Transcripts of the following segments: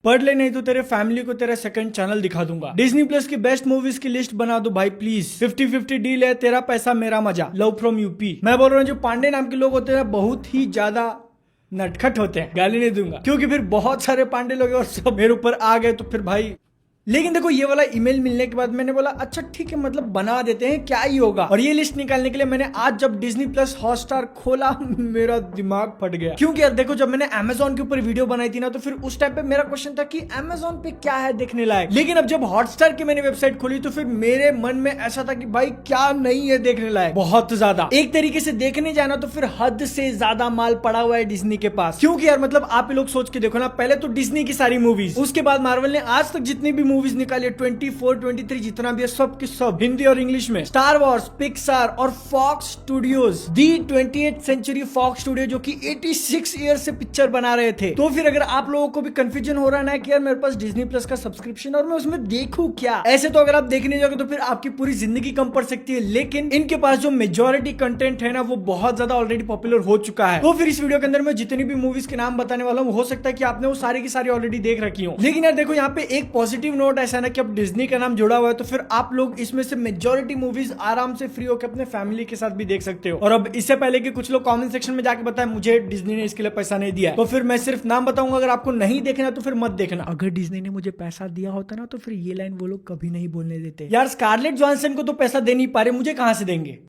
पढ़ ले नहीं तो तेरे फैमिली को तेरा सेकंड चैनल दिखा दूंगा। डिज्नी प्लस की बेस्ट मूवीज की लिस्ट बना दो भाई प्लीज। 50-50 डील है, तेरा पैसा मेरा मजा। Love from UP. मैं बोल रहा हूँ जो पांडे नाम के लोग होते हैं बहुत ही ज्यादा नटखट होते हैं, गाली नहीं दूंगा क्योंकि फिर बहुत सारे पांडे लोग और सब मेरे ऊपर आ गए तो फिर भाई। लेकिन देखो ये वाला ईमेल मिलने के बाद मैंने बोला अच्छा ठीक है, मतलब बना देते हैं, क्या ही होगा। और ये लिस्ट निकालने के लिए मैंने आज जब डिज्नी प्लस हॉटस्टार खोला मेरा दिमाग फट गया। क्योंकि यार देखो जब मैंने अमेजोन के ऊपर वीडियो बनाई थी ना तो फिर उस टाइम पे मेरा क्वेश्चन था कि अमेजोन पे क्या है देखने लायक। लेकिन अब जब हॉटस्टार की मैंने वेबसाइट खोली तो फिर मेरे मन में ऐसा था कि भाई क्या नहीं है देखने लायक, बहुत ज्यादा। एक तरीके से देखने जाना तो फिर हद से ज्यादा माल पड़ा हुआ है डिज्नी के पास। क्योंकि यार मतलब आप लोग सोच के देखो ना, पहले तो डिज्नी की सारी मूवीज, उसके बाद मार्वल ने आज तक जितनी भी मूवीज निकाली 24, 23 जितना भी है सब की सब हिंदी और इंग्लिश में। स्टार वॉर्स, पिक्सार और फॉक्स स्टूडियोज, दी 20th सेंचुरी फॉक्स स्टूडियो जो कि 86 ईयर से पिक्चर बना रहे थे। तो फिर अगर आप लोगों को भी कंफ्यूजन हो रहा है ना कि यार मेरे पास डिज्नी प्लस का सब्सक्रिप्शन और मैं उसमें देखूं क्या, ऐसे तो अगर आप देखने जाओगे तो फिर आपकी पूरी जिंदगी कम पड़ सकती है। लेकिन इनके पास जो मेजोरिटी कंटेंट है ना वो बहुत ज्यादा ऑलरेडी पॉपुलर हो चुका है। तो फिर इस वीडियो के अंदर मैं जितनी भी मूवीज के नाम बताने वाला हूँ हो सकता है कि आपने वो सारी की सारी ऑलरेडी देख रखी हो। लेकिन यार देखो यहाँ पे एक पॉजिटिव नोट ऐसा ना कि अब डिज्नी का नाम जुड़ा हुआ है तो फिर आप लोग इसमें से मेजॉरिटी मूवीज आराम से फ्री होकर अपने फैमिली के साथ भी देख सकते हो। और अब इससे पहले कि कुछ लोग कमेंट सेक्शन में जाके बताएं मुझे डिज्नी ने इसके लिए पैसा नहीं दिया, तो फिर मैं सिर्फ नाम बताऊंगा। अगर आपको नहीं देखना तो फिर मत देखना। अगर डिज्नी ने मुझे पैसा दिया होता ना तो फिर ये लाइन वो लोग कभी नहीं बोलने देते। यार स्कारलेट जॉनसन को तो पैसा दे नहीं पा रहे, मुझे कहां से देंगे।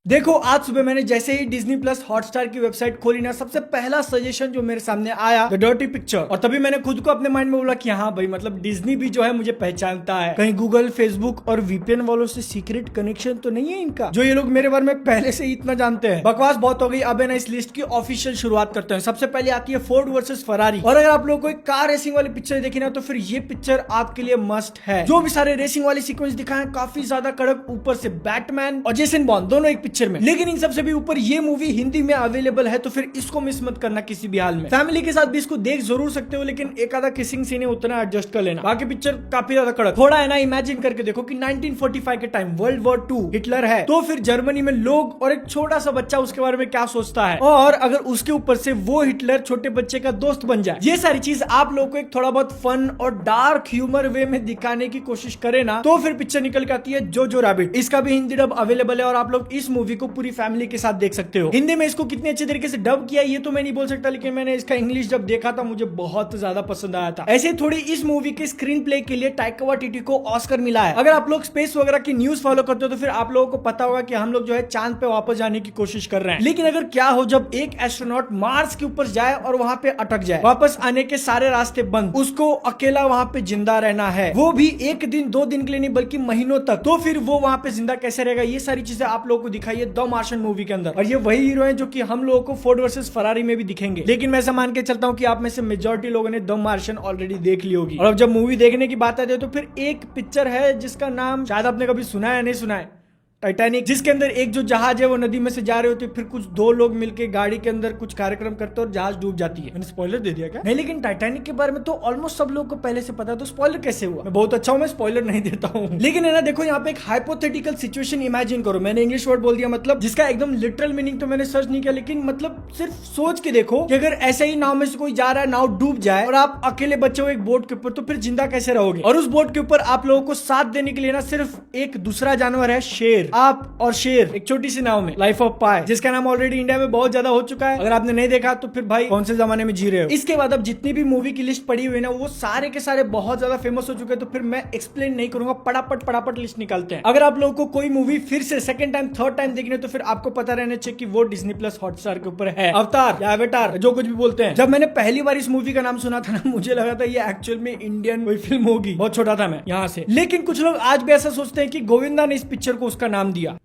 देखो आज सुबह मैंने जैसे ही डिज्नी प्लस हॉटस्टार की वेबसाइट खोली ना, सबसे पहला सजेशन जो मेरे सामने आया द डर्टी पिक्चर। और तभी मैंने खुद को अपने माइंड में बोला कि हाँ भाई मतलब डिज्नी भी जो है मुझे पहचानता है, कहीं गूगल, फेसबुक और वीपीएन वालों से सीक्रेट कनेक्शन तो नहीं है इनका, जो ये लोग मेरे बारे में पहले से ही इतना जानते हैं। बकवास बहुत हो गई, अब है ना इस लिस्ट की ऑफिशियल शुरुआत करते हैं। सबसे पहले आती है फोर्ड वर्सेस फरारी। और अगर आप लोग को कार रेसिंग वाली पिक्चर देखी ना तो फिर ये पिक्चर आपके लिए मस्ट है। जो भी सारे रेसिंग वाली सीक्वेंस दिखाए काफी ज्यादा कड़क, ऊपर से बैटमैन और जेसन बॉन्ड दोनों एक पिक्चर में। लेकिन इन सबसे भी ऊपर ये मूवी हिंदी में अवेलेबल है तो फिर इसको मिस मत करना किसी भी हाल में। फैमिली के साथ भी इसको देख जरूर सकते हो, लेकिन एक आधा किसिंग सीन है उतना एडजस्ट कर लेना, बाकी पिक्चर काफी ज्यादा कड़क। थोड़ा है ना इमेजिन करके देखो कि 1945 के टाइम वर्ल्ड वॉर 2 हिटलर है तो फिर जर्मनी में लोग और एक छोटा सा बच्चा उसके बारे में क्या सोचता है, और अगर उसके ऊपर से वो हिटलर छोटे बच्चे का दोस्त बन जाए। ये सारी चीज आप लोगों को एक थोड़ा बहुत फन और डार्क ह्यूमर वे में दिखाने की कोशिश करे ना तो फिर पिक्चर निकल के आती है जोजो रैबिट। इसका भी हिंदी डब अवेलेबल है और आप लोग इस मूवी को पूरी फैमिली के साथ देख सकते हो। हिंदी में इसको कितने अच्छे तरीके से डब किया ये तो मैं नहीं बोल सकता, लेकिन मैंने इसका इंग्लिश जब देखा था मुझे बहुत ज्यादा पसंद आया था। ऐसे थोड़ी इस मूवी के स्क्रीन प्ले के लिए टाइका वाइटिटी को ऑस्कर मिला है। अगर आप लोग स्पेस वगैरह की न्यूज फॉलो करते हो तो फिर आप लोगों को पता होगा कि हम लोग जो है चांद पे वापस जाने की कोशिश कर रहे हैं। लेकिन अगर क्या हो जब एक एस्ट्रोनॉट मार्स के ऊपर जाए और वहां पे अटक जाए, वापस आने के सारे रास्ते बंद, उसको अकेला वहां पे जिंदा रहना है, वो भी एक दिन 2 दिन के लिए नहीं बल्कि महीनों तक, तो फिर वो वहां पे जिंदा कैसे रहेगा, ये सारी चीजें आप लोगों को दिखाई है द मार्शियन मूवी के अंदर। और ये वही हीरो है जो कि हम लोगों को फोर्ड वर्सेस फरारी में भी दिखेंगे। लेकिन मैं ऐसा मान के चलता हूं कि आप में से मेजॉरिटी लोगों ने द मार्शियन ऑलरेडी देख ली होगी। और अब जब मूवी देखने की बात आती है तो फिर एक पिक्चर है जिसका नाम शायद आपने कभी सुना है नहीं सुना है, टाइटैनिक, जिसके अंदर एक जो जहाज है वो नदी में से जा रहे होते, फिर कुछ 2 लोग मिलके गाड़ी के अंदर कुछ कार्यक्रम करते और जहाज डूब जाती है। मैंने स्पॉइलर दे दिया क्या? नहीं, लेकिन टाइटैनिक के बारे में तो ऑलमोस्ट सब लोगों को पहले से पता है, तो स्पॉइलर कैसे हुआ? मैं बहुत अच्छा हूं, मैं स्पॉइलर नहीं देता हूं। लेकिन है ना देखो यहाँ पे एक हाइपोथेटिकल सिचुएशन इमेजिन करो। मैंने इंग्लिश वर्ड बोल दिया, मतलब जिसका एकदम लिटरल मीनिंग तो मैंने सर्च नहीं किया, लेकिन मतलब सिर्फ सोच के देखो कि अगर ऐसे ही नाव में से कोई जा रहा है, नाव डूब जाए और आप अकेले बचे हो एक बोट के ऊपर, तो फिर जिंदा कैसे रहोगे? और उस बोट के ऊपर आप लोगों को साथ देने के लिए ना सिर्फ एक दूसरा जानवर है, शेर। आप और एक छोटी सी नाव में, लाइफ ऑफ पाई, जिसका नाम ऑलरेडी इंडिया में बहुत ज्यादा हो चुका है। अगर आपने नहीं देखा तो फिर भाई कौन से जमाने में जी रहे हो। इसके बाद अब जितनी भी मूवी की लिस्ट पड़ी हुई ना वो सारे के सारे बहुत ज्यादा फेमस हो चुके हैं, तो फिर मैं एक्सप्लेन नहीं करूंगा, पटापट लिस्ट निकालते हैं। अगर आप लोगों को कोई मूवी फिर से सेकंड टाइम थर्ड टाइम देखनी है तो फिर आपको पता रहना चाहिए कि वो डिज्नी प्लस हॉटस्टार के ऊपर है। अवतार या एवेटार जो कुछ भी बोलते हैं। जब मैंने पहली बार इस मूवी का नाम सुना था ना मुझे लगा था ये एक्चुअल में इंडियन कोई फिल्म होगी, बहुत छोटा था मैं यहाँ से। लेकिन कुछ लोग आज भी ऐसा सोचते हैं कि गोविंदा ने इस पिक्चर को उसका नाम दिया।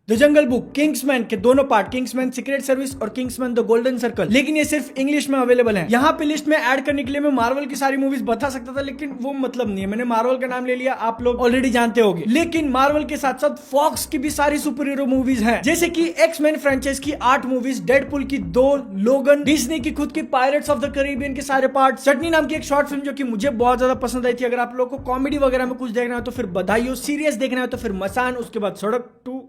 द जंगल बुक, किंग्समैन के दोनों पार्ट, किंग्समैन सीक्रेट सर्विस और किंग्समैन द गोल्डन सर्कल, लेकिन ये सिर्फ इंग्लिश में अवेलेबल है। यहाँ पे लिस्ट में ऐड करने के लिए मैं मार्वल की सारी मूवीज बता सकता था, लेकिन वो मतलब नहीं है। मैंने मार्वल का नाम ले लिया, आप लोग ऑलरेडी जानते होंगे। लेकिन मार्वल के साथ साथ फॉक्स की भी सारी सुपर हीरो मूवीज हैं, जैसे कि एक्स-मैन फ्रेंचाइज की 8 मूवीज, डेडपुल की 2, लोगन, डिज्नी की खुद की पायरेट्स ऑफ द कैरिबियन के सारे पार्ट, चटनी नाम की एक शॉर्ट फिल्म जो कि मुझे बहुत ज्यादा पसंद आई थी। अगर आप लोगों को कॉमेडी वगैरह में कुछ देखना है तो फिर बधाई हो, सीरियस देखना है तो फिर मसान, उसके बाद सड़क 2,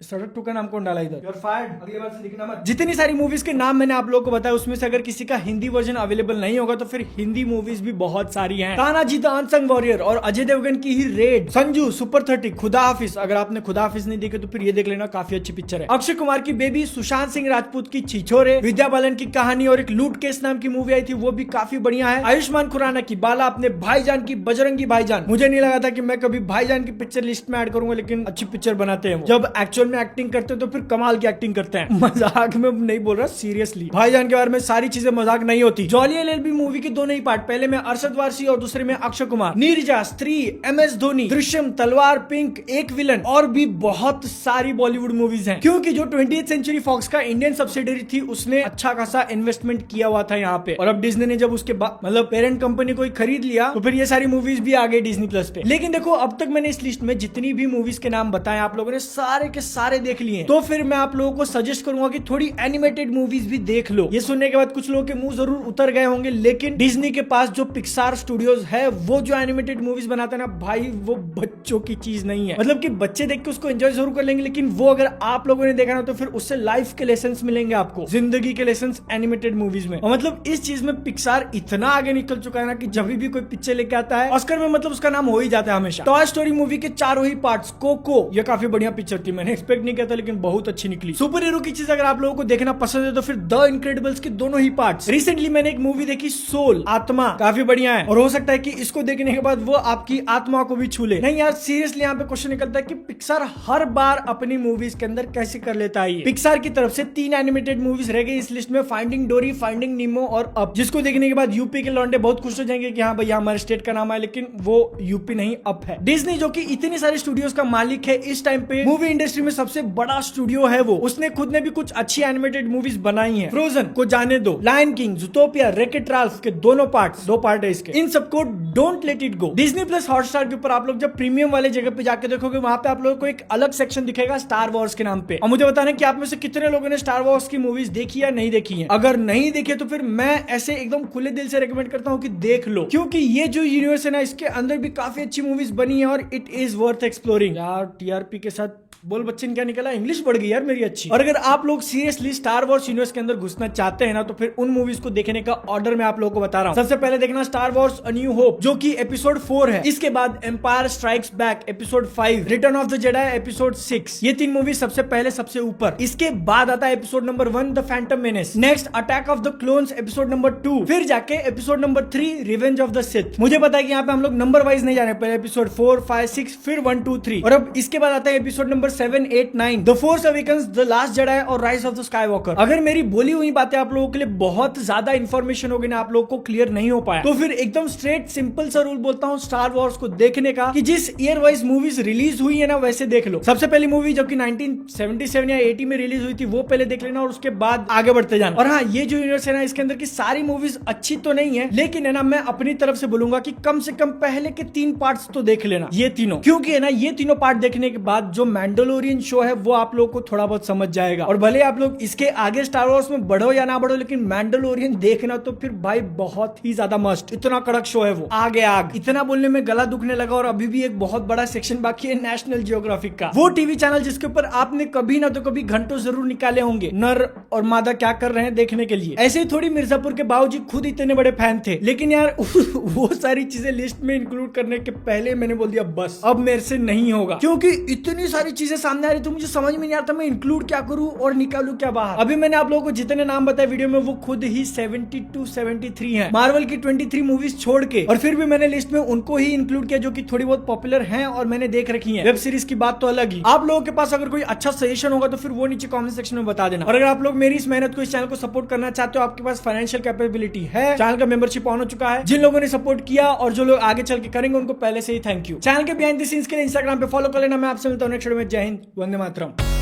सड़क टू का नाम कौन डाला इधर? अगली बार से लिखना मत। जितनी सारी मूवीज के नाम मैंने आप लोगों को बताया उसमें से अगर किसी का हिंदी वर्जन अवेलेबल नहीं होगा तो फिर हिंदी मूवीज भी बहुत सारी हैं। तानाजी द अनसंग वॉरियर और अजय देवगन की ही रेड, संजू, सुपर 30, खुदा हाफिज। अगर आपने खुदा हाफिज नहीं देखे तो फिर ये देख लेना, काफी अच्छी पिक्चर है। अक्षय कुमार की बेबी, सुशांत सिंह राजपूत की छिछोरे, विद्या बालन की कहानी और एक लूट केस नाम की मूवी आई थी, वो भी काफी बढ़िया है। आयुष्मान खुराना की बाला, अपने भाईजान की बजरंगी भाईजान। मुझे नहीं लगा था कि मैं कभी भाईजान की पिक्चर लिस्ट में ऐड करूंगा, लेकिन अच्छी पिक्चर बनाते हैं। जब एक्चुअल में एक्टिंग करते हैं तो फिर कमाल की एक्टिंग करते हैं। मजाक में नहीं बोल रहा, सीरियसली। भाईजान के बारे में सारी चीजें मजाक नहीं होती। जॉली एलएलबी मूवी के दोनों ही पार्ट, पहले में अरशद वारसी और दूसरे में अक्षय कुमार। नीरजा, स्त्री, MS धोनी, दृश्यम, तलवार, पिंक, एक विलन और भी बहुत सारी बॉलीवुड मूवीज हैं। क्योंकि जो 20th सेंचुरी फॉक्स का इंडियन सब्सिडरी थी उसने अच्छा खासा इन्वेस्टमेंट किया हुआ था यहाँ पे, और अब डिज्नी ने जब उसके मतलब पेरेंट कंपनी को खरीद लिया तो फिर ये सारी मूवीज भी आ गई डिज्नी प्लस पे। लेकिन देखो अब तक मैंने इस लिस्ट में जितनी भी मूवीज के नाम बताए आप लोगों ने सारे के सारे देख लिए, तो फिर मैं आप लोगों को सजेस्ट करूंगा कि थोड़ी एनिमेटेड मूवीज भी देख लो। ये सुनने के बाद कुछ लोगों के मुंह जरूर उतर गए होंगे, लेकिन डिज्नी के पास जो पिक्सार स्टूडियोज है वो जो एनिमेटेड मूवीज बनाता है ना भाई, वो बच्चों की चीज नहीं है। मतलब कि बच्चे देख के उसको एंजॉय जरूर कर लेंगे, लेकिन वो अगर आप लोगों ने देखा ना तो फिर उससे लाइफ के लेसन मिलेंगे आपको, जिंदगी के लेसन एनिमेटेड मूवीज में। और मतलब इस चीज में पिक्सार इतना आगे निकल चुका है ना कि जब भी कोई पिक्चर लेके आता है ऑस्कर में मतलब उसका नाम हो ही जाता है हमेशा। टॉय स्टोरी मूवी के चारों ही पार्ट्स, कोको, ये काफी बढ़िया पिक्चर थी, मैंने एक्सपेक्ट नहीं किया था लेकिन बहुत अच्छी निकली। सुपर हीरो की चीज अगर आप लोगों को देखना पसंद है तो फिर द इनक्रेडिबल्स के दोनों ही पार्ट्स। रिसेंटली मैंने एक मूवी देखी सोल, आत्मा, काफी बढ़िया है, और हो सकता है कि इसको देखने के बाद वो आपकी आत्मा को भी छू ले। नहीं यार सीरियसली यहाँ पे क्वेश्चन निकलता है कि पिक्सार हर बार अपनी मूवीज के अंदर कैसे कर लेता है। पिक्सार की तरफ से 3 एनिमेटेड मूवीज रह गई इस लिस्ट में, फाइंडिंग डोरी, फाइंडिंग नीमो और अप, जिसको देखने के बाद यूपी के लौंडे बहुत खुश हो जाएंगे कि हाँ भैया हमारे स्टेट का नाम है, लेकिन वो यूपी नहीं अप है। डिज्नी जो कि इतनी सारी स्टूडियोज का मालिक है, इस टाइम पे मूवी इंडस्ट्री में सबसे बड़ा स्टूडियो है वो, उसने खुद ने भी कुछ अच्छी एनिमेटेड मूवीज बनाई हैं। फ्रोजन को जाने दो, लायन किंग, ज़ूटोपिया, रेकेट राल्फ के दोनों पार्ट्स, 2 पार्ट है इसके, इन सबको don't let it go. Disney plus Hotstar के ऊपर आप लोग जब प्रीमियम वाले जगह पे जाके देखोगे वहां पे आप लोगों को एक अलग सेक्शन दिखेगा स्टार वॉर्स के नाम पे। और मुझे बताना कि आप में से कितने लोगों ने स्टार वॉर्स की मूवीज देखी या नहीं देखी है। अगर नहीं देखी तो फिर मैं ऐसे एकदम खुले दिल से रेकमेंड करता हूँ कि देख लो, क्योंकि ये जो यूनिवर्स है ना इसके अंदर भी काफी अच्छी मूवीज बनी है और इट इज वर्थ एक्सप्लोरिंग। यार टीआरपी के साथ बोल बच्चन क्या निकला, इंग्लिश बढ़ गई यार मेरी अच्छी। और अगर आप लोग सीरियसली स्टार वॉर्स यूनिवर्स के अंदर घुसना चाहते हैं ना तो फिर उन मूवीज को देखने का ऑर्डर मैं आप लोगों को बता रहा हूँ। सबसे पहले देखना Star Wars A New Hope जो कि एपिसोड 4 है, इसके बाद Empire Strikes Back episode 5, Return of the Jedi episode 6, ये 3 मूवी सबसे पहले सबसे ऊपर। इसके बाद आता है episode number 1 the Phantom menace, next attack of the clones episode number 2, फिर जाके episode number 3 revenge of the Sith. मुझे पता है कि यहाँ पे हम लोग नंबर वाइज नहीं जा रहे, पहले एपिसोड 4, 5, 6, फिर 1, 2, 3, और अब इसके बाद आता है episode number 7, 8, 9, the force awakens, the last Jedi और राइज ऑफ द स्काईवॉकर। अगर मेरी बोली हुई बातें आप लोगों के लिए बहुत ज्यादा इंफॉर्मेशन होगी ना, आप लोगों को क्लियर नहीं हो पाया, तो फिर एकदम स्ट्रेट सिंपल सा रूल बोलता हूँ स्टार वॉर्स को देखने का कि जिस ईयर वाइज मूवीज रिलीज हुई है ना वैसे देख लो। सबसे पहली मूवी जो कि 1977 या 80 में रिलीज हुई थी वो पहले देख लेना और उसके बाद आगे बढ़ते जाना। और हाँ, ये जो यूनिवर्स है ना इसके अंदर की सारी मूवीज अच्छी तो नहीं है, लेकिन है ना मैं अपनी तरफ से बोलूंगा कि कम से कम पहले के 3 पार्ट्स तो देख लेना, ये तीनों, क्योंकि है ना ये तीनों पार्ट देखने के बाद जो मैंडलोरियन शो है वो आप लोग को थोड़ा बहुत समझ जाएगा। और भले आप लोग इसके आगे स्टार वॉर्स में बढ़ो या ना बढ़ो, लेकिन मैंडलोरियन देखना तो फिर भाई बहुत ही ज्यादा मस्ट, इतना कड़क शो है वो, आगे आग। इतना बोलने में गला दुखने लगा और अभी भी एक बहुत बड़ा सेक्शन बाकी है नेशनल जियोग्राफिक का, वो टीवी चैनल जिसके ऊपर आपने कभी ना तो कभी घंटों जरूर निकाले होंगे नर और मादा क्या कर रहे हैं देखने के लिए। ऐसे ही थोड़ी मिर्जापुर के बाबूजी खुद इतने बड़े फैन थे, लेकिन यार वो सारी चीजें लिस्ट में इंक्लूड करने के पहले मैंने बोल दिया बस अब मेरे से नहीं होगा, क्योंकि इतनी सारी चीजें सामने आ रही तो मुझे समझ में नहीं आता मैं इंक्लूड क्या करूं और निकालू क्या बाहर। अभी मैंने आप लोगों को जितने नाम बताए वीडियो में वो खुद ही 72 73 हैं, मार्वल की 23 मूवीज छोड़ के, और फिर भी मैंने लिस्ट में उनको ही इंक्लूड किया जो कि थोड़ी बहुत पॉपुलर हैं और मैंने देख रखी हैं। वेब सीरीज की बात तो अलग ही। आप लोगों के पास अगर कोई अच्छा सजेशन होगा तो फिर वो नीचे कमेंट सेक्शन में बता देना। और अगर आप लोग मेरी इस मेहनत को, इस चैनल को सपोर्ट करना चाहते हो, आपके पास फाइनेंशियल कैपेबिलिटी है, चैनल का मेंबरशिप ऑन हो चुका है, जिन लोगों ने सपोर्ट किया और जो लोग आगे चल के करेंगे उनको पहले से ही थैंक यू। चैनल के बिहाइंड द सीन्स के लिए इंस्टाग्राम पे फॉलो कर लेना। मैं आपसे मिलता हूं नेक्स्ट वीडियो में। जय हिंद, वंदे मातरम।